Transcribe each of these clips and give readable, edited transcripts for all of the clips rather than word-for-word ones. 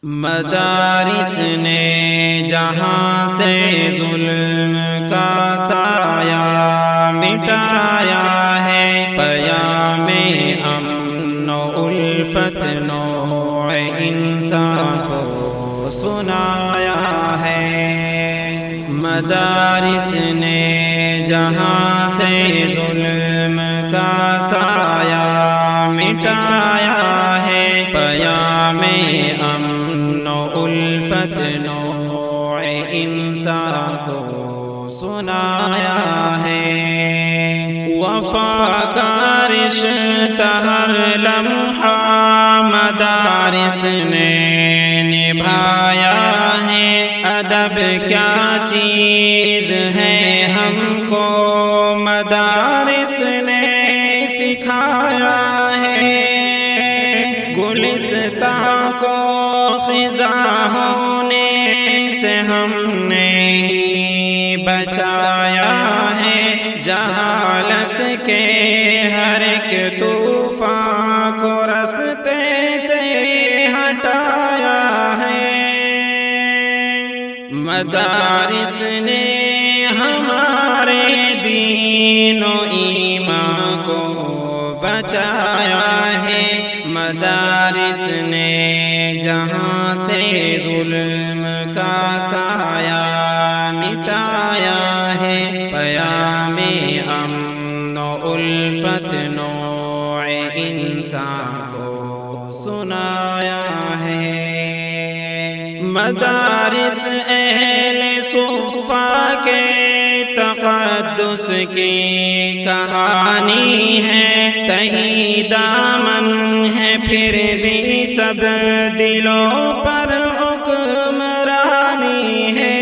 مدارس نے جہاں سے ظلم کا سایہ مٹایا ہے، پیام امن و الفت نوع انسان کو سنایا ہے۔ مدارس نے جہاں سے ظلم کا سایہ مٹایا ہے، پیام امن و الفت نوع انسان کو سنایا ہے۔ وفا کا رشتہ ہر لمحہ مدارس نے نبھایا ہے، ادب کیا چیز ہے ہم کو مدارس نے سکھایا ہے۔ گلستاں کو خزاں ہونے سے ہم نے ہی بچایا ہے، جہالت کے ہر ایک طوفان کو رستے سے ہٹایا ہے۔ مدارس نے ہمارے دین و ایمان کو بچایا ہے، مدارس نے جہاں سے ظلم کا سایہ مٹایا ہے، پیام امن و الفت نوع انسان کو سنایا ہے۔ مدارس اہل صفا کے تقدس کی کہانی ہے، تہی دامن ہے پھر بھی سب دلوں پر حکمرانی ہے۔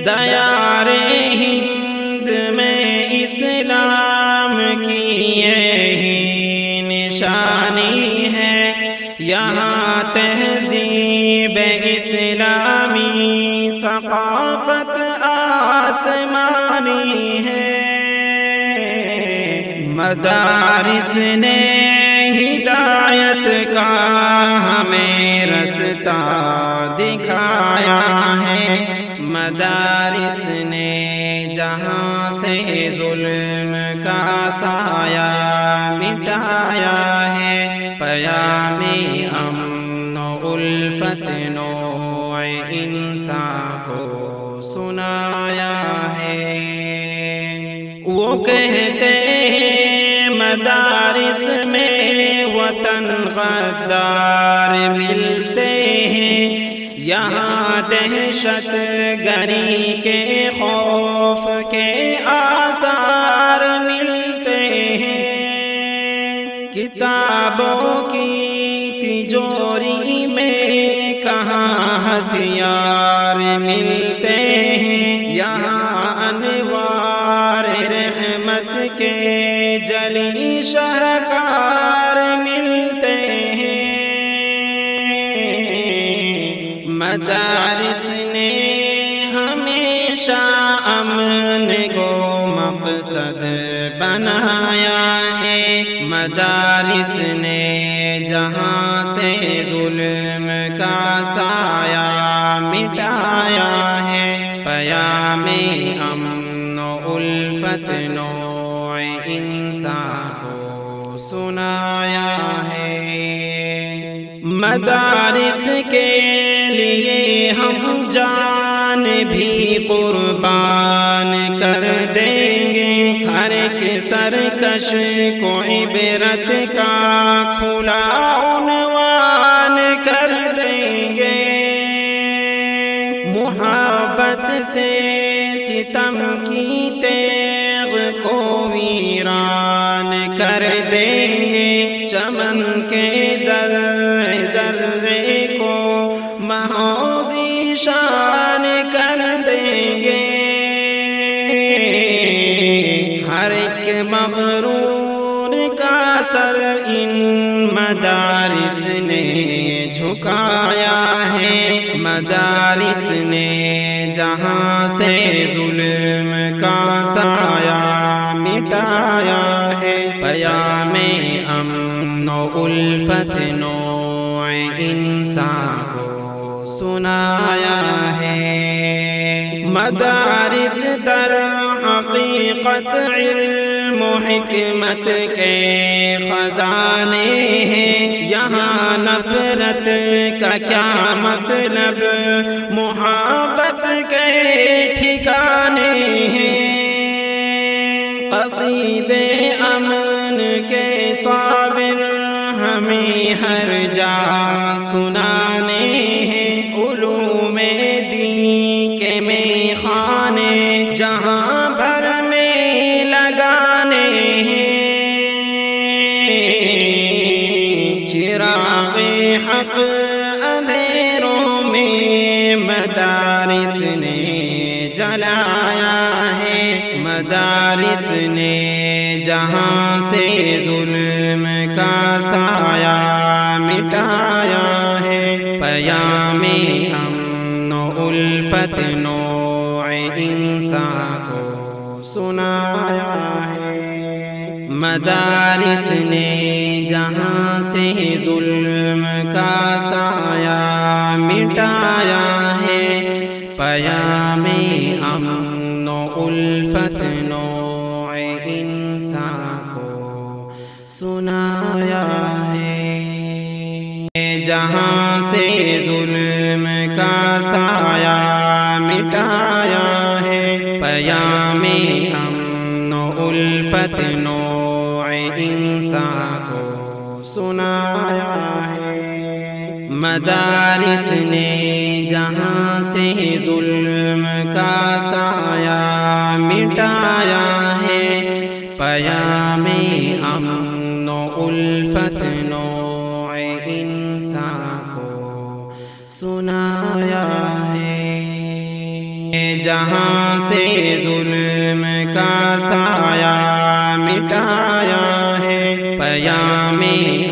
دیار ہند میں اسلام کی یہی نشانی ہے، یہاں تہذیب اسلامی ثقافت آسمانی ہے۔ مدارس نے ہدایت کا ہمیں رستہ دکھایا ہے، مدارس نے جہاں سے ظلم کا سایہ مٹایا ہے، پیام امن و الفت نوع انسان کو سنایا ہے۔ وہ کہتے ہیں مدارس میں وطن غدار ملتے ہیں، یہاں دہشت گری کے خوف کے آثار ملتے ہیں، کتابوں کی تجوری میں کہاں ہتھیار ملتے ہیں، یہاں انوار رحمت کے جلی شہکار ملتے ہیں۔ مدارس نے ہمیشہ امن کو مقصد بنایا ہے، مدارس نے جہاں سے ظلم کا سایہ مٹایا ہے، پیام امن و الفت نوع انسان کو سنایا ہے۔ مدارس کے لیے ہم جان بھی قربان کر دیں گے، ہر ایک سرکش کو عبرت کا کھلا عنوان کر دیں گے، محبت سے ستم کی تیغ کو ویران کر دیں گے، چمن کے ذرے ذرے کو محوذی شان کر دیں گے، ہر ایک مغرور کا سر ان مدارس نے جھکایا ہے، مدارس نے جہاں سے ظلم کا سایہ مٹایا ہے، پیام امن امن و الفت نوع انسان کو سنایا ہے۔ مدارس در حقیقت علم و حکمت کے خزانے ہیں، یہاں نفرت کا کیا مطلب، محبت کے ٹھکانے ہیں۔ قصیدے امن کے صابر ہمیں ہر جا سنانے ہیں، علوم دین کے میخانے جہاں بھر میں لگانے ہیں۔ چراغ حق اندھیروں میں مدارس نے جلایا ہے، مدارس نے جہاں سے ظلم کا سایہ مٹایا ہے، پیام امن و الفت نوع انسان کو سنایا ہے۔ مدارس نے جہاں سے ظلم کا سایہ مٹایا ہے، پیام امن و الفت نوع انسان کو سنایا ہے۔ جہاں سے ظلم کا سایہ مٹایا ہے، پیام امن و الفت نوع انسان کو سنایا ہے۔ مدارس نے جہاں سے ظلم کا سایہ مٹایا ہے، پیام امن و الفت نوع انسان کو سنایا ہے۔ جہاں سے ظلم کا سایہ مٹایا ہے، پیام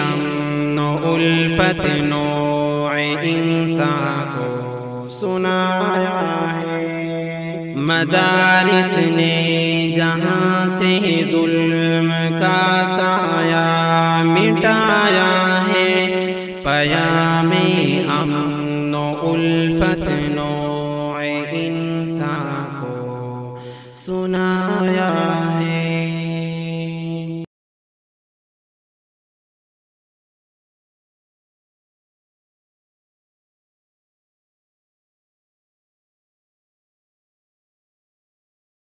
امن و الفت نوع انسان کو سنایا ہے۔ مدارس نے جہاں سے ظلم کا سایہ مٹایا ہے، پیام امن و الفت نوع انسان کو سنا